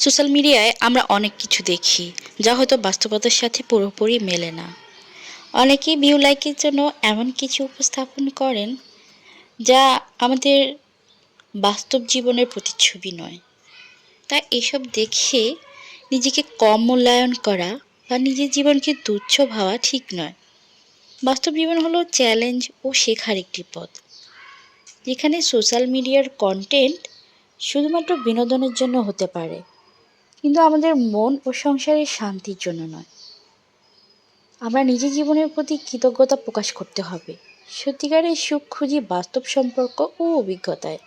Social মিডিয়ায় আমরা অনেক কিছু দেখি যা হয়তো বাস্তবতার সাথে পুরোপুরি মেলে না। অনেকেই ভিউ লাইকের জন্য এমন কিছু উপস্থাপন করেন যা আমাদের বাস্তব জীবনের প্রতিচ্ছবি নয়। তাই এসব দেখে নিজেকে কম মূল্যায়ন করা বা নিজের জীবনকে তুচ্ছ ভাবা ঠিক নয়। বাস্তব জীবন হলো চ্যালেঞ্জ ও শেখার একটি পথ, যেখানে সোশ্যাল মিডিয়ার কন্টেন্ট শুধুমাত্র বিনোদনের জন্য হতে পারে, কিন্তু আমাদের মন ও সংসারের শান্তির জন্য নয়। আমরা নিজের জীবনের প্রতি কৃতজ্ঞতা প্রকাশ করতে হবে। সত্যিকারের সুখ খুঁজি বাস্তব সম্পর্ক ও অভিজ্ঞতায়,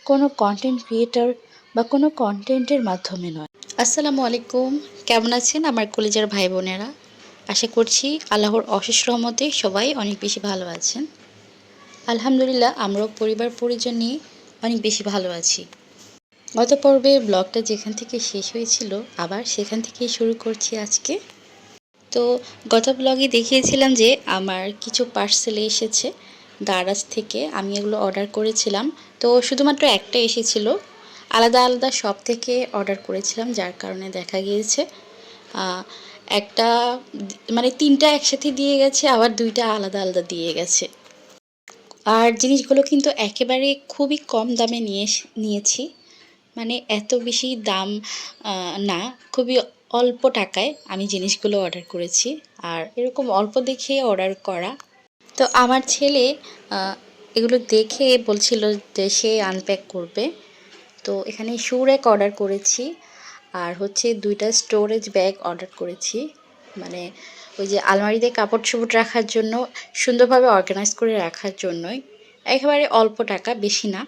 কোনো কন্টেন্ট ক্রিয়েটর বা কোনো কন্টেন্টের মাধ্যমে নয়। আসসালামু আলাইকুম, কেমন আছেন আমার কলিজার ভাই বোনেরা? আশা করছি আল্লাহর অশেষ রহমতে সবাই অনেক বেশি ভালো আছেন। আলহামদুলিল্লাহ, আমরাও পরিবার পরিজন নিয়ে অনেক বেশি ভালো আছি। গত পর্বে ব্লগটা যেখান থেকে শেষ হয়েছিল আবার সেখান থেকেই শুরু করছি আজকে। তো গত ব্লগে দেখিয়েছিলাম যে আমার কিছু পার্সেলে এসেছে দারাজ থেকে। আমি এগুলো অর্ডার করেছিলাম, তো শুধুমাত্র একটা এসেছিল। আলাদা আলাদা শপ থেকে অর্ডার করেছিলাম, যার কারণে দেখা গিয়েছে একটা মানে তিনটা একসাথে দিয়ে গেছে, আবার দুইটা আলাদা আলাদা দিয়ে গেছে। আর জিনিসগুলো কিন্তু একেবারে খুবই কম দামে নিয়েছি, মানে এত বেশি দাম না, খুবই অল্প টাকায় আমি জিনিসগুলো অর্ডার করেছি। আর এরকম অল্প দেখে অর্ডার করা। তো আমার ছেলে এগুলো দেখে বলছিল যে সে আনপ্যাক করবে। তো এখানে শু র্যাক অর্ডার করেছি, আর হচ্ছে দুইটা স্টোরেজ ব্যাগ অর্ডার করেছি, মানে ওই যে আলমারিতে কাপড় চোপড় রাখার জন্য, সুন্দরভাবে অর্গানাইজ করে রাখার জন্যই। একেবারে অল্প টাকা, বেশি না।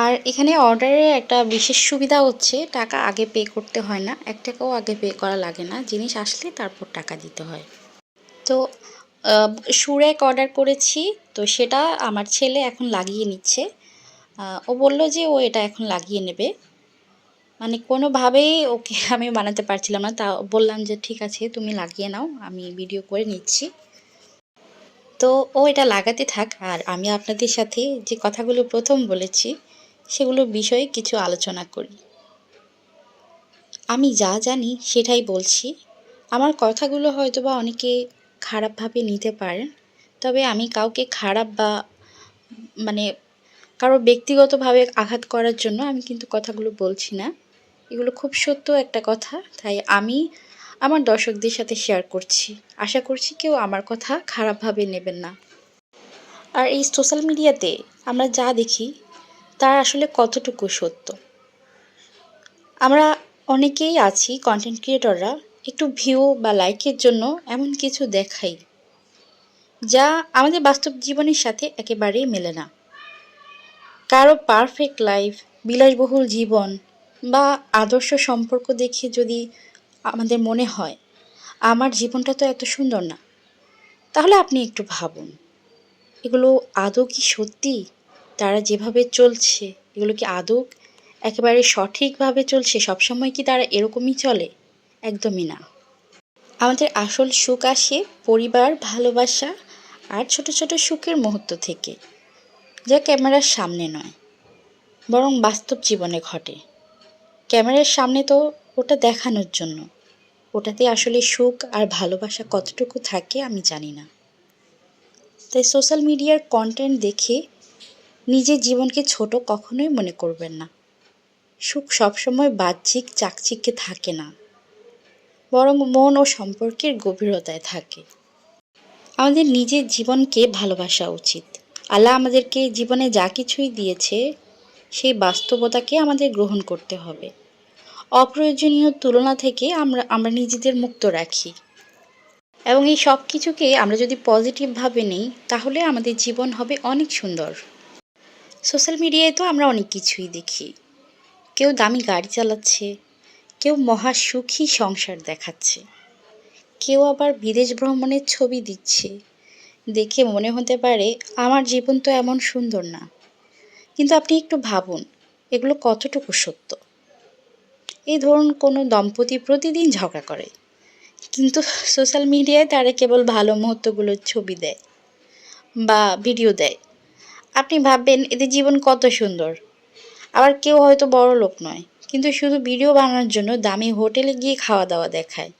আর এখানে অর্ডারের একটা বিশেষ সুবিধা হচ্ছে টাকা আগে পে করতে হয় না, 1 টাকাও আগে পে করা লাগে না, জিনিস আসলে তারপর টাকা দিতে হয়। তো শু র্যাক অর্ডার করেছি, তো সেটা আমার ছেলে এখন লাগিয়ে নিচ্ছে। ও বলল যে ও এটা এখন লাগিয়ে নেবে, মানে কোনোভাবেই ওকে আমি বানাতে পারছিলাম না, তা বললাম যে ঠিক আছে তুমি লাগিয়ে নাও, আমি ভিডিও করে নিচ্ছি। তো ও এটা লাগাতে থাক, আর আমি আপনাদের সাথে যে কথাগুলো প্রথম বলেছি সেগুলো বিষয়ে কিছু আলোচনা করি। আমি যা জানি সেটাই বলছি। আমার কথাগুলো হয়তোবা অনেকে খারাপভাবে নিতে পারেন, তবে আমি কাউকে খারাপ বা মানে কারো ব্যক্তিগতভাবে আঘাত করার জন্য আমি কিন্তু কথাগুলো বলছি না। এগুলো খুব সত্য একটা কথা, তাই আমি আমার দর্শকদের সাথে শেয়ার করছি। আশা করছি কেউ আমার কথা খারাপভাবে নেবেন না। আর এই সোশ্যাল মিডিয়াতে আমরা যা দেখি তা আসলে কতটুকু সত্য? আমরা অনেকেই আছি কন্টেন্ট ক্রিয়েটররা, একটু ভিউ বা লাইকের জন্য এমন কিছু দেখাই যা আমাদের বাস্তব জীবনের সাথে একেবারেই মেলে না। কারো পারফেক্ট লাইফ, বিলাসবহুল জীবন বা আদর্শ সম্পর্ক দেখে যদি আমাদের মনে হয় আমার জীবনটা তো এত সুন্দর না, তাহলে আপনি একটু ভাবুন, এগুলো আদৌ কি সত্যি? তারা যেভাবে চলছে এগুলো কি আদৌ একেবারে সঠিকভাবে চলছে? সবসময় কি তারা এরকমই চলে? একদমই না। আমাদের আসল সুখ আসে পরিবার, ভালোবাসা আর ছোট ছোট সুখের মুহূর্ত থেকে, যা ক্যামেরার সামনে নয়, বরং বাস্তব জীবনে ঘটে। ক্যামেরার সামনে তো ওটা দেখানোর জন্য, ওটাতে আসলে সুখ আর ভালোবাসা কতটুকু থাকে আমি জানি না। তাই সোশ্যাল মিডিয়ার কন্টেন্ট দেখে নিজের জীবনকে ছোট কখনোই মনে করবেন না। সুখ সবসময় বাহ্যিক চাকচিক্যে থাকে না, বরং মন ও সম্পর্কের গভীরতায় থাকে। আমাদের নিজের জীবনকে ভালোবাসা উচিত। আল্লাহ আমাদেরকে জীবনে যা কিছুই দিয়েছে সেই বাস্তবতাকে আমাদের গ্রহণ করতে হবে। অপ্রয়োজনীয় তুলনা থেকে আমরা নিজেদের মুক্ত রাখি, এবং এই সব কিছুকে আমরা যদি পজিটিভভাবে নিই তাহলে আমাদের জীবন হবে অনেক সুন্দর। সোশ্যাল মিডিয়ায় তো আমরা অনেক কিছুই দেখি, কেউ দামি গাড়ি চালাচ্ছে, কেউ মহা সুখী সংসার দেখাচ্ছে, কেউ আবার বিদেশ ভ্রমণের ছবি দিচ্ছে। দেখে মনে হতে পারে আমার জীবন তো এমন সুন্দর না, কিন্তু আপনি একটু ভাবুন এগুলো কতটুকু সত্য। এই ধরুন কোনো দম্পতি প্রতিদিন ঝগড়া করে, কিন্তু সোশ্যাল মিডিয়ায় তারা কেবল ভালো মুহূর্তগুলোর ছবি দেয় বা ভিডিও দেয়। আপনি ভাববেন এদের জীবন কত সুন্দর। আবার কেউ হয়তো বড় লোক নয়, কিন্তু শুধু ভিডিও বানানোর জন্য দামি হোটেলে গিয়ে খাওয়া দাওয়া দেখায়।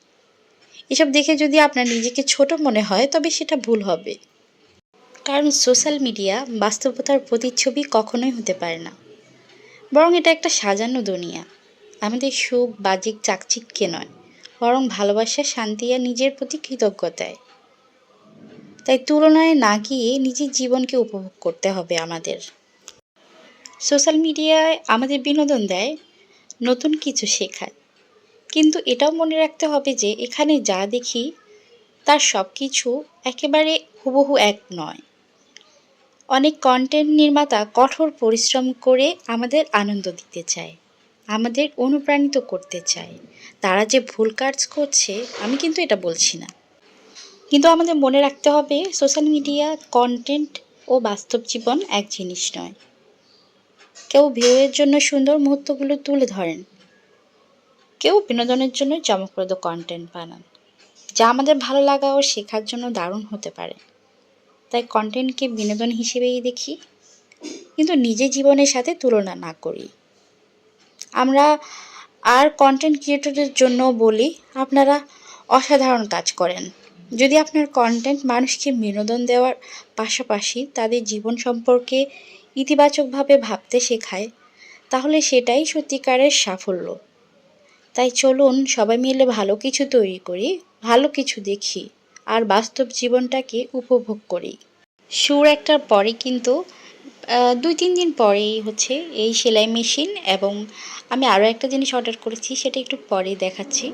এসব দেখে যদি আপনার নিজেকে ছোট মনে হয় তবে সেটা ভুল হবে। কারণ সোশ্যাল মিডিয়া বাস্তবতার প্রতিচ্ছবি কখনোই হতে পারে না, বরং এটা একটা সাজানো দুনিয়া। আমাদের সুখ বাহ্যিক চাকচিক্যে নয়, বরং ভালোবাসা, শান্তি আর নিজের প্রতি কৃতজ্ঞতায়। তাই তুলনায় না গিয়ে নিজের জীবনকে উপভোগ করতে হবে আমাদের। সোশ্যাল মিডিয়ায় আমাদের বিনোদন দেয়, নতুন কিছু শেখায়, কিন্তু এটাও মনে রাখতে হবে যে এখানে যা দেখি তার সব কিছু একেবারে হুবহু এক নয়। অনেক কন্টেন্ট নির্মাতা কঠোর পরিশ্রম করে আমাদের আনন্দ দিতে চায়, আমাদের অনুপ্রাণিত করতে চায়। তারা যে ভুল কাজ করছে আমি কিন্তু এটা বলছি না, কিন্তু আমাদের মনে রাখতে হবে সোশ্যাল মিডিয়া কন্টেন্ট ও বাস্তব জীবন এক জিনিস নয়। কেউ ভিউয়ের জন্য সুন্দর মুহূর্তগুলো তুলে ধরেন, কেউ বিনোদনের জন্য চমকপ্রদ কন্টেন্ট বানান, যা আমাদের ভালো লাগা ও শেখার জন্য দারুণ হতে পারে। তাই কন্টেন্টকে বিনোদন হিসেবেই দেখি, কিন্তু নিজের জীবনের সাথে তুলনা না করি। আমরা আর কন্টেন্ট ক্রিয়েটরদের জন্য বলি, আপনারা অসাধারণ কাজ করেন। যদি আপনার কন্টেন্ট মানুষকে বিনোদন দেওয়ার পাশাপাশি তাদের জীবন সম্পর্কে ইতিবাচকভাবে ভাবতে শেখায়, তাহলে সেটাই সত্যিকারের সাফল্য। তাই চলুন সবাই মিলে ভালো কিছু তৈরি করি, ভালো কিছু দেখি, আর বাস্তব জীবনটাকে উপভোগ করি। সুর একটার পরে কিন্তু ২-৩ দিন পরেই হচ্ছে এই সেলাই মেশিন, এবং আমি আরও একটা জিনিস অর্ডার করেছি, সেটা একটু পরেই দেখাচ্ছি।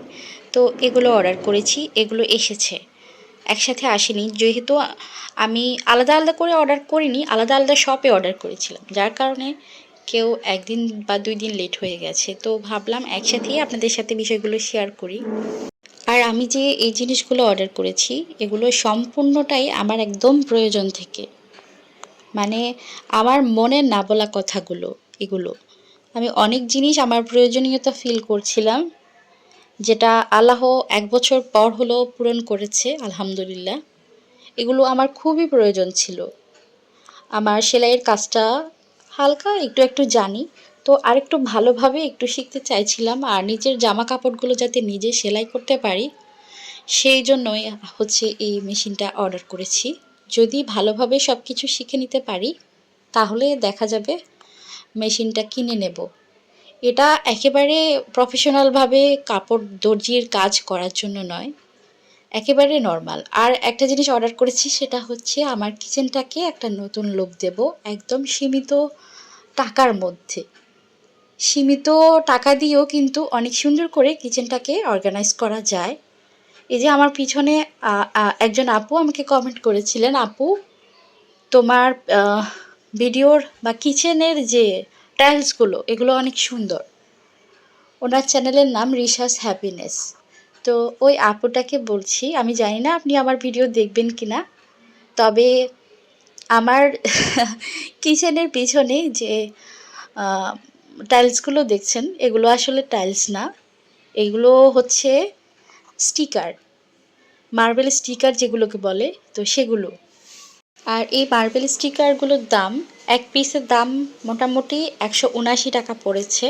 তো এগুলো অর্ডার করেছি, এগুলো এসেছে, একসাথে আসেনি। যেহেতু আমি আলাদা আলাদা করে অর্ডার করিনি, আলাদা আলাদা শপে অর্ডার করেছিলাম, যার কারণে কেউ ১ দিন বা ২ দিন লেট হয়ে গেছে। তো ভাবলাম একসাথেই আপনাদের সাথে বিষয়গুলো শেয়ার করি। আর আমি যে এই জিনিসগুলো অর্ডার করেছি এগুলো সম্পূর্ণটাই আমার একদম প্রয়োজন থেকে, মানে আমার মনের না বলা কথাগুলো এগুলো। আমি অনেক জিনিস আমার প্রয়োজনীয়তা ফিল করছিলাম, যেটা আল্লাহ ১ বছর পর হলো পূরণ করেছে, আলহামদুলিল্লাহ। এগুলো আমার খুবই প্রয়োজন ছিল। আমার সেলাইয়ের কাজটা হালকা একটু একটু জানি, তো আরেকটু ভালোভাবে একটু শিখতে চাইছিলাম, আর নিজের জামা কাপড়গুলো যাতে নিজে সেলাই করতে পারি সেই জন্যই হচ্ছে এই মেশিনটা অর্ডার করেছি। যদি ভালোভাবে সব কিছু শিখে নিতে পারি তাহলে দেখা যাবে মেশিনটা কিনে নেব। এটা একেবারে প্রফেশনালভাবে কাপড় দর্জির কাজ করার জন্য নয়, একেবারে নর্মাল। আর একটা জিনিস অর্ডার করেছি, সেটা হচ্ছে আমার কিচেনটাকে একটা নতুন লুক দেব, একদম সীমিত টাকার মধ্যে। সীমিত টাকা দিয়েও কিন্তু অনেক সুন্দর করে কিচেনটাকে অর্গানাইজ করা যায়। এই যে আমার পিছনে একজন আপু আমাকে কমেন্ট করেছিলেন, আপু তোমার ভিডিওর বা কিচেনের যে টাইলসগুলো এগুলো অনেক সুন্দর। ওনার চ্যানেলের নাম রিসাস হ্যাপিনেস। তো ওই আপুটাকে বলছি, আমি জানি না আপনি আমার ভিডিও দেখবেন কি না, তবে আমার কিচেনের পিছনে যে টাইলসগুলো দেখছেন এগুলো আসলে টাইলস না, এগুলো হচ্ছে স্টিকার, মার্বেল স্টিকার যেগুলোকে বলে, তো সেগুলো। আর এই মার্বেল স্টিকারগুলোর দাম, এক পিসের দাম মোটামুটি ১৭৯ টাকা পড়েছে।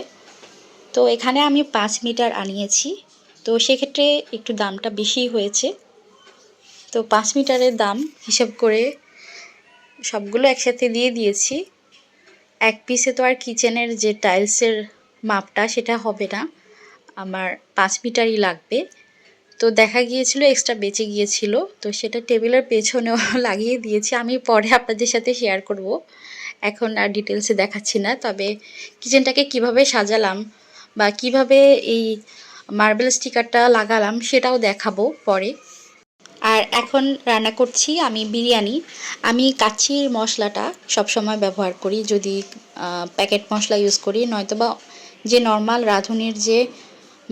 তো এখানে আমি ৫ মিটার আনিয়েছি, তো সেক্ষেত্রে একটু দামটা বেশিই হয়েছে। তো ৫ মিটারের দাম হিসাব করে সবগুলো একসাথে দিয়ে দিয়েছি। এক পিসে তো আর কিচেনের যে টাইলসের মাপটা সেটা হবে না, আমার ৫ মিটারই লাগবে। তো দেখা গিয়েছিল এক্সট্রা বেঁচে গিয়েছিল, তো সেটা টেবিলের পেছনেও লাগিয়ে দিয়েছি। আমি পরে আপনাদের সাথে শেয়ার করব, এখন আর ডিটেলসে দেখাচ্ছি না। তবে কিচেনটাকে কিভাবে সাজালাম বা কিভাবে এই মার্বেল স্টিকারটা লাগালাম সেটাও দেখাবো পরে। আর এখন রান্না করছি আমি বিরিয়ানি। আমি কাচ্চির মশলাটা সবসময় ব্যবহার করি, যদি প্যাকেট মশলা ইউজ করি, নয়তোবা যে নর্মাল রাঁধুনির যে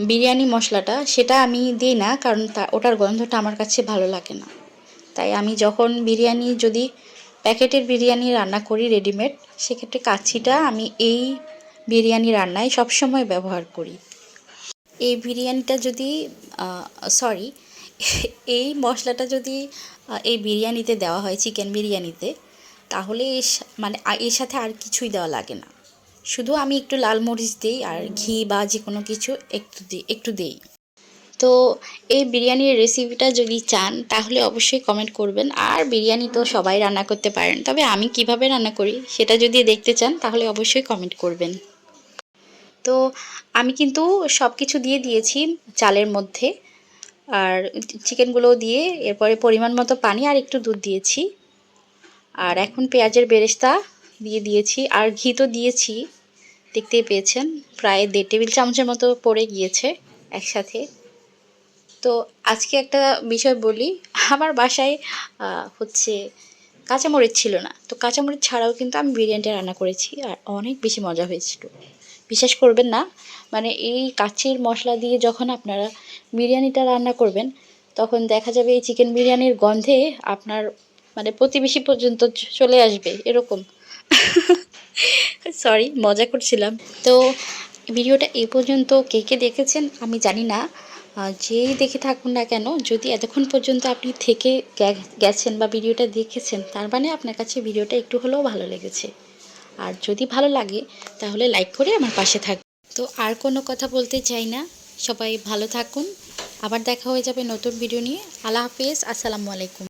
বিরিয়ানি মশলাটা সেটা আমি দিই না, কারণ ওটার গন্ধটা আমার কাছে ভালো লাগে না। তাই আমি যখন বিরিয়ানি, যদি প্যাকেটের বিরিয়ানি রান্না করি রেডিমেড, সেক্ষেত্রে কাচ্চিটা আমি এই বিরিয়ানি রান্নায় সবসময় ব্যবহার করি। এই বিরিয়ানিটা যদি সরি এই মশলাটা যদি এই বিরিয়ানিতে দেওয়া হয়, চিকেন বিরিয়ানিতে, তাহলে মানে এর সাথে আর কিছুই দেওয়া লাগে না, শুধু আমি একটু লাল মরিচ দিই আর ঘি বা যে কোনো কিছু একটু দিই। তো এই বিরিয়ানির রেসিপিটা যদি চান তাহলে অবশ্যই কমেন্ট করবেন। আর বিরিয়ানি তো সবাই রান্না করতে পারেন, তবে আমি কিভাবে রান্না করি সেটা যদি দেখতে চান তাহলে অবশ্যই কমেন্ট করবেন। তো আমি কিন্তু সব কিছু দিয়ে দিয়েছি চালের মধ্যে, আর চিকেনগুলো দিয়ে এরপরে পরিমাণ মতো পানি আর একটু দুধ দিয়েছি। আর এখন পেঁয়াজের বেরেস্তা দিয়ে দিয়েছি আর ঘি তো দিয়েছি, দেখতেই পেয়েছেন প্রায় 1.5 টেবিল চামচের মতো পড়ে গিয়েছে একসাথে। তো আজকে একটা বিষয় বলি, আমার বাসায় হচ্ছে কাঁচামরিচ ছিল না, তো কাঁচামরিচ ছাড়াও কিন্তু আমি বিরিয়ানিটা রান্না করেছি আর অনেক বেশি মজা হয়েছিল। বিশ্বাস করবেন না, মানে এই কাচ্চির মশলা দিয়ে যখন আপনারা বিরিয়ানিটা রান্না করবেন তখন দেখা যাবে এই চিকেন বিরিয়ানির গন্ধে আপনার মানে প্রতিবেশী পর্যন্ত চলে আসবে এরকম। সরি, মজা করছিলাম। তো ভিডিওটা এই পর্যন্ত কে কে দেখেছেন আমি জানি না, যেই দেখে থাকুন না কেন, যদি এতক্ষণ পর্যন্ত আপনি থেকে গেছেন বা ভিডিওটা দেখেছেন তার মানে আপনার কাছে ভিডিওটা একটু হলেও ভালো লেগেছে। আর যদি ভালো লাগে তাহলে লাইক করে আমার পাশে থাকবেন। তো আর কোনো কথা বলতে চাই না, সবাই ভালো থাকুন, আবার দেখা হয়ে যাবে নতুন ভিডিও নিয়ে। আল্লাহ হাফেজ, আসসালামু আলাইকুম।